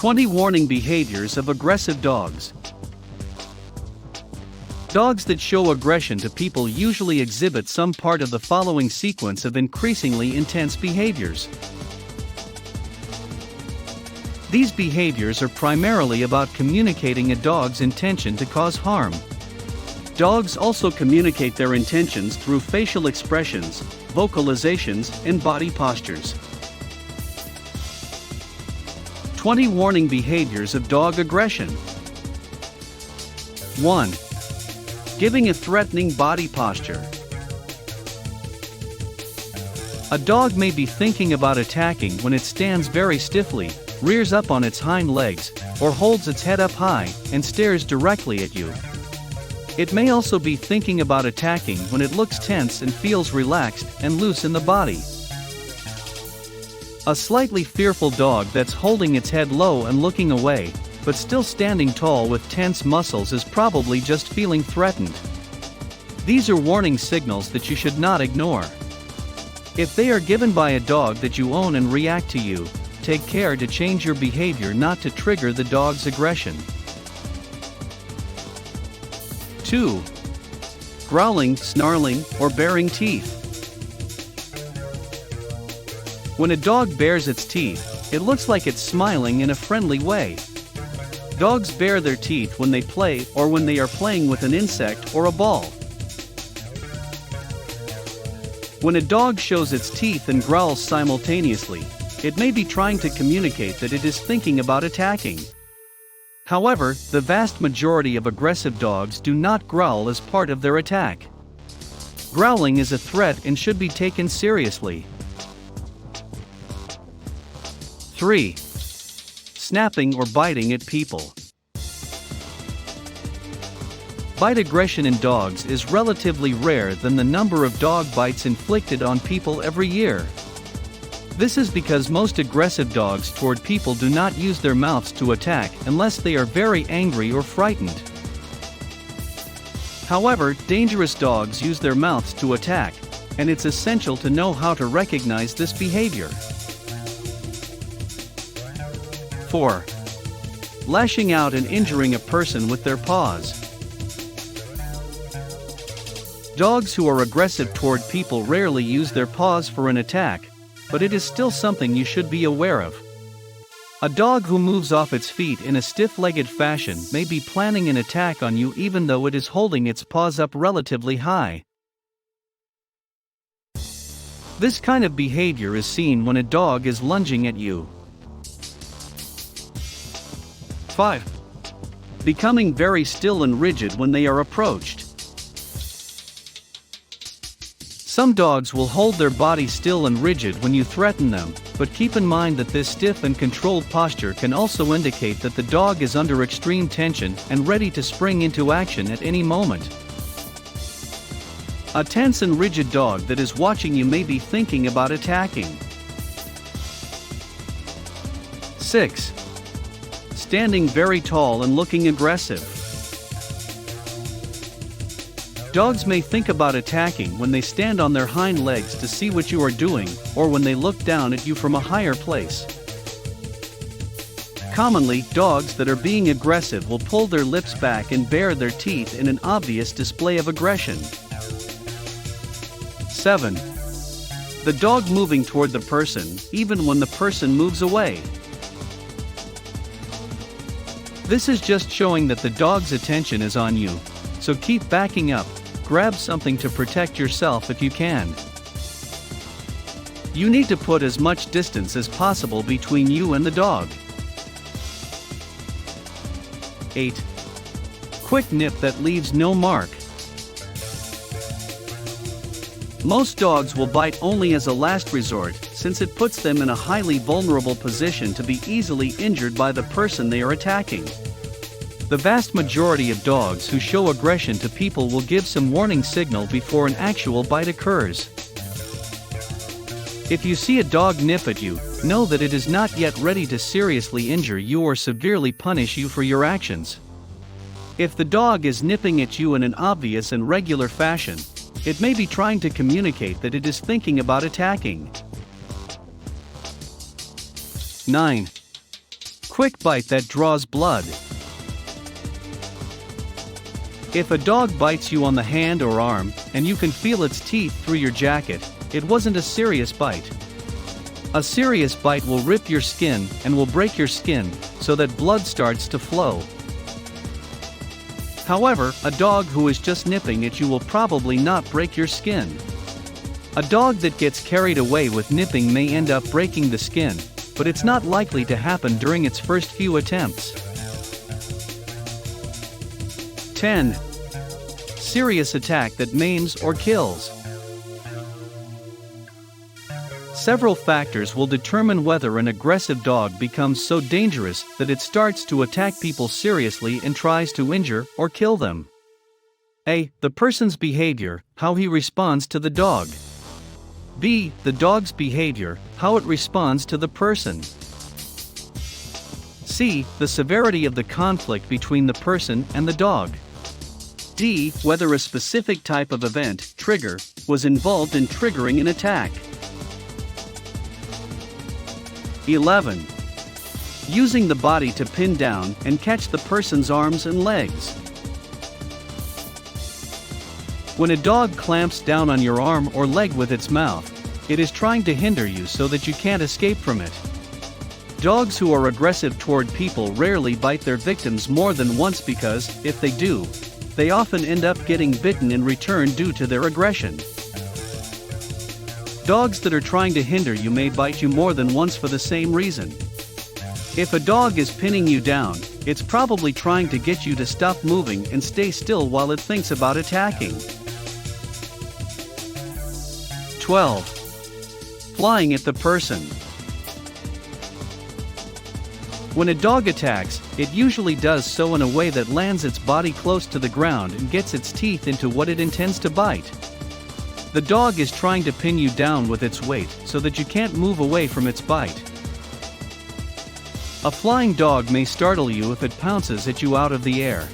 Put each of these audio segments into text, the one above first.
20 warning behaviors of aggressive dogs. Dogs that show aggression to people usually exhibit some part of the following sequence of increasingly intense behaviors. These behaviors are primarily about communicating a dog's intention to cause harm. Dogs also communicate their intentions through facial expressions, vocalizations, and body postures. 20 warning behaviors of dog aggression. 1. Giving a threatening body posture. A dog may be thinking about attacking when it stands very stiffly, rears up on its hind legs, or holds its head up high and stares directly at you. It may also be thinking about attacking when it looks tense and feels relaxed and loose in the body. A slightly fearful dog that's holding its head low and looking away, but still standing tall with tense muscles is probably just feeling threatened. These are warning signals that you should not ignore. If they are given by a dog that you own and react to you, take care to change your behavior not to trigger the dog's aggression. 2. Growling, snarling, or baring teeth. When a dog bares its teeth, it looks like it's smiling in a friendly way. Dogs bare their teeth when they play or when they are playing with an insect or a ball. When a dog shows its teeth and growls simultaneously, it may be trying to communicate that it is thinking about attacking. However, the vast majority of aggressive dogs do not growl as part of their attack. Growling is a threat and should be taken seriously. 3. Snapping or biting at people. Bite aggression in dogs is relatively rare than the number of dog bites inflicted on people every year. This is because most aggressive dogs toward people do not use their mouths to attack unless they are very angry or frightened. However, dangerous dogs use their mouths to attack, and it's essential to know how to recognize this behavior. 4. Lashing out and injuring a person with their paws. Dogs who are aggressive toward people rarely use their paws for an attack, but it is still something you should be aware of. A dog who moves off its feet in a stiff-legged fashion may be planning an attack on you even though it is holding its paws up relatively high. This kind of behavior is seen when a dog is lunging at you. 5. Becoming very still and rigid when they are approached. Some dogs will hold their body still and rigid when you threaten them, but keep in mind that this stiff and controlled posture can also indicate that the dog is under extreme tension and ready to spring into action at any moment. A tense and rigid dog that is watching you may be thinking about attacking. 6. Standing very tall and looking aggressive. Dogs may think about attacking when they stand on their hind legs to see what you are doing, or when they look down at you from a higher place. Commonly, dogs that are being aggressive will pull their lips back and bare their teeth in an obvious display of aggression. 7. The dog moving toward the person, even when the person moves away. This is just showing that the dog's attention is on you, so keep backing up. Grab something to protect yourself if you can. You need to put as much distance as possible between you and the dog. 8. Quick nip that leaves no mark. Most dogs will bite only as a last resort, since it puts them in a highly vulnerable position to be easily injured by the person they are attacking. The vast majority of dogs who show aggression to people will give some warning signal before an actual bite occurs. If you see a dog nip at you, know that it is not yet ready to seriously injure you or severely punish you for your actions. If the dog is nipping at you in an obvious and regular fashion, it may be trying to communicate that it is thinking about attacking. 9. quick bite that draws blood. If a dog bites you on the hand or arm, and you can feel its teeth through your jacket, it wasn't a serious bite. A serious bite will rip your skin and will break your skin, so that blood starts to flow. However, a dog who is just nipping at you will probably not break your skin. A dog that gets carried away with nipping may end up breaking the skin, but it's not likely to happen during its first few attempts. 10. Serious attack that maims or kills. Several factors will determine whether an aggressive dog becomes so dangerous that it starts to attack people seriously and tries to injure or kill them. A. The person's behavior, how he responds to the dog. B. The dog's behavior, how it responds to the person. C. The severity of the conflict between the person and the dog. D. Whether a specific type of event, trigger, was involved in triggering an attack. 11. Using the body to pin down and catch the person's arms and legs. When a dog clamps down on your arm or leg with its mouth, it is trying to hinder you so that you can't escape from it. Dogs who are aggressive toward people rarely bite their victims more than once because, if they do, they often end up getting bitten in return due to their aggression. Dogs that are trying to hinder you may bite you more than once for the same reason. If a dog is pinning you down, it's probably trying to get you to stop moving and stay still while it thinks about attacking. 12. Flying at the person. When a dog attacks, it usually does so in a way that lands its body close to the ground and gets its teeth into what it intends to bite. The dog is trying to pin you down with its weight so that you can't move away from its bite. A flying dog may startle you if it pounces at you out of the air.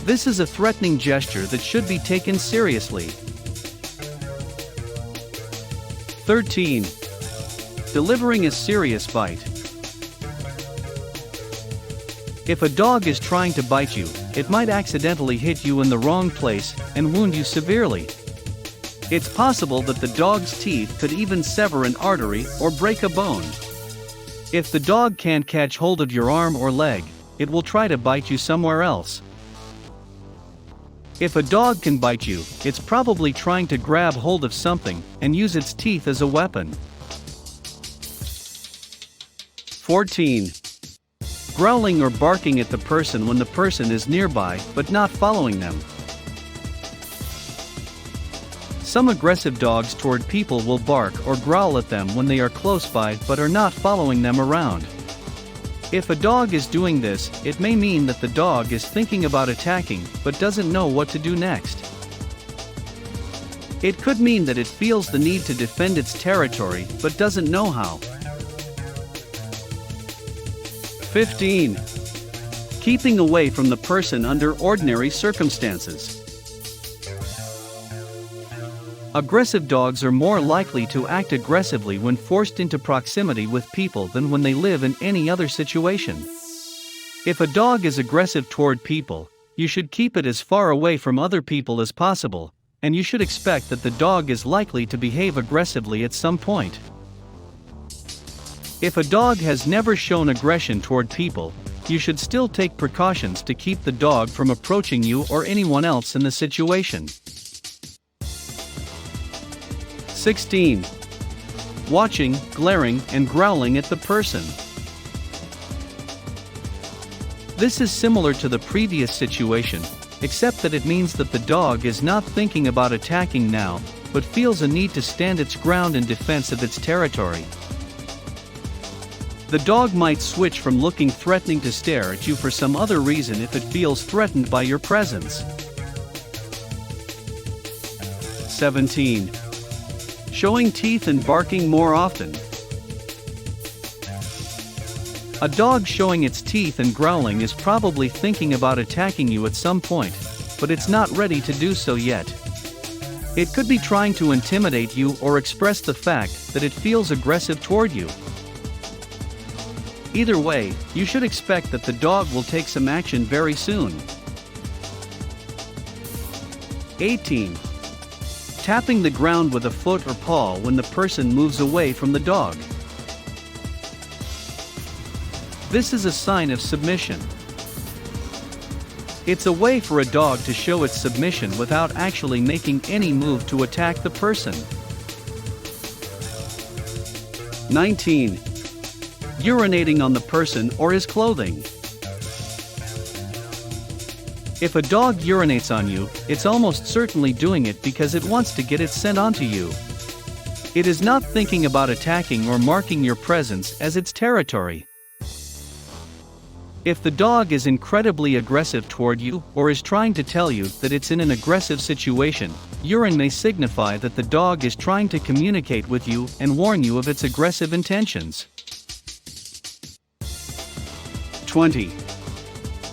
This is a threatening gesture that should be taken seriously. 13. Delivering a serious bite. If a dog is trying to bite you, it might accidentally hit you in the wrong place and wound you severely. It's possible that the dog's teeth could even sever an artery or break a bone. If the dog can't catch hold of your arm or leg, it will try to bite you somewhere else. If a dog can bite you, it's probably trying to grab hold of something and use its teeth as a weapon. 14. Growling or barking at the person when the person is nearby but not following them. Some aggressive dogs toward people will bark or growl at them when they are close by but are not following them around. If a dog is doing this, it may mean that the dog is thinking about attacking but doesn't know what to do next. It could mean that it feels the need to defend its territory but doesn't know how. 15. Keeping away from the person under ordinary circumstances. Aggressive dogs are more likely to act aggressively when forced into proximity with people than when they live in any other situation. If a dog is aggressive toward people, you should keep it as far away from other people as possible, and you should expect that the dog is likely to behave aggressively at some point. If a dog has never shown aggression toward people, you should still take precautions to keep the dog from approaching you or anyone else in the situation. 16. Watching, glaring, and growling at the person. This is similar to the previous situation, except that it means that the dog is not thinking about attacking now, but feels a need to stand its ground in defense of its territory. The dog might switch from looking threatening to stare at you for some other reason if it feels threatened by your presence. 17. Showing teeth and barking more often. A dog showing its teeth and growling is probably thinking about attacking you at some point, but it's not ready to do so yet. It could be trying to intimidate you or express the fact that it feels aggressive toward you. Either way, you should expect that the dog will take some action very soon. 18. Tapping the ground with a foot or paw when the person moves away from the dog. This is a sign of submission. It's a way for a dog to show its submission without actually making any move to attack the person. 19. Urinating on the person or his clothing. If a dog urinates on you, it's almost certainly doing it because it wants to get its scent onto you. It is not thinking about attacking or marking your presence as its territory. If the dog is incredibly aggressive toward you or is trying to tell you that it's in an aggressive situation, urine may signify that the dog is trying to communicate with you and warn you of its aggressive intentions. 20.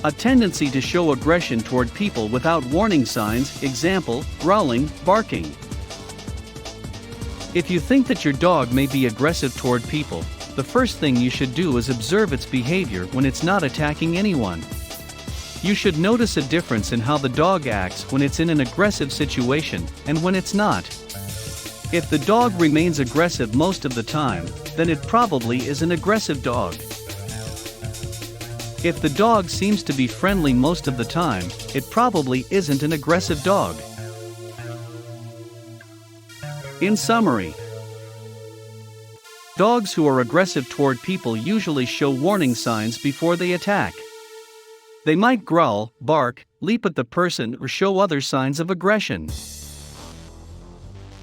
A tendency to show aggression toward people without warning signs, example, growling, barking. If you think that your dog may be aggressive toward people, the first thing you should do is observe its behavior when it's not attacking anyone. You should notice a difference in how the dog acts when it's in an aggressive situation and when it's not. If the dog remains aggressive most of the time, then it probably is an aggressive dog. If the dog seems to be friendly most of the time, it probably isn't an aggressive dog. In summary, dogs who are aggressive toward people usually show warning signs before they attack. They might growl, bark, leap at the person, or show other signs of aggression.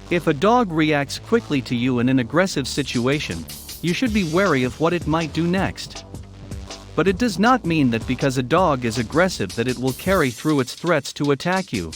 If a dog reacts quickly to you in an aggressive situation, you should be wary of what it might do next. But it does not mean that because a dog is aggressive that it will carry through its threats to attack you.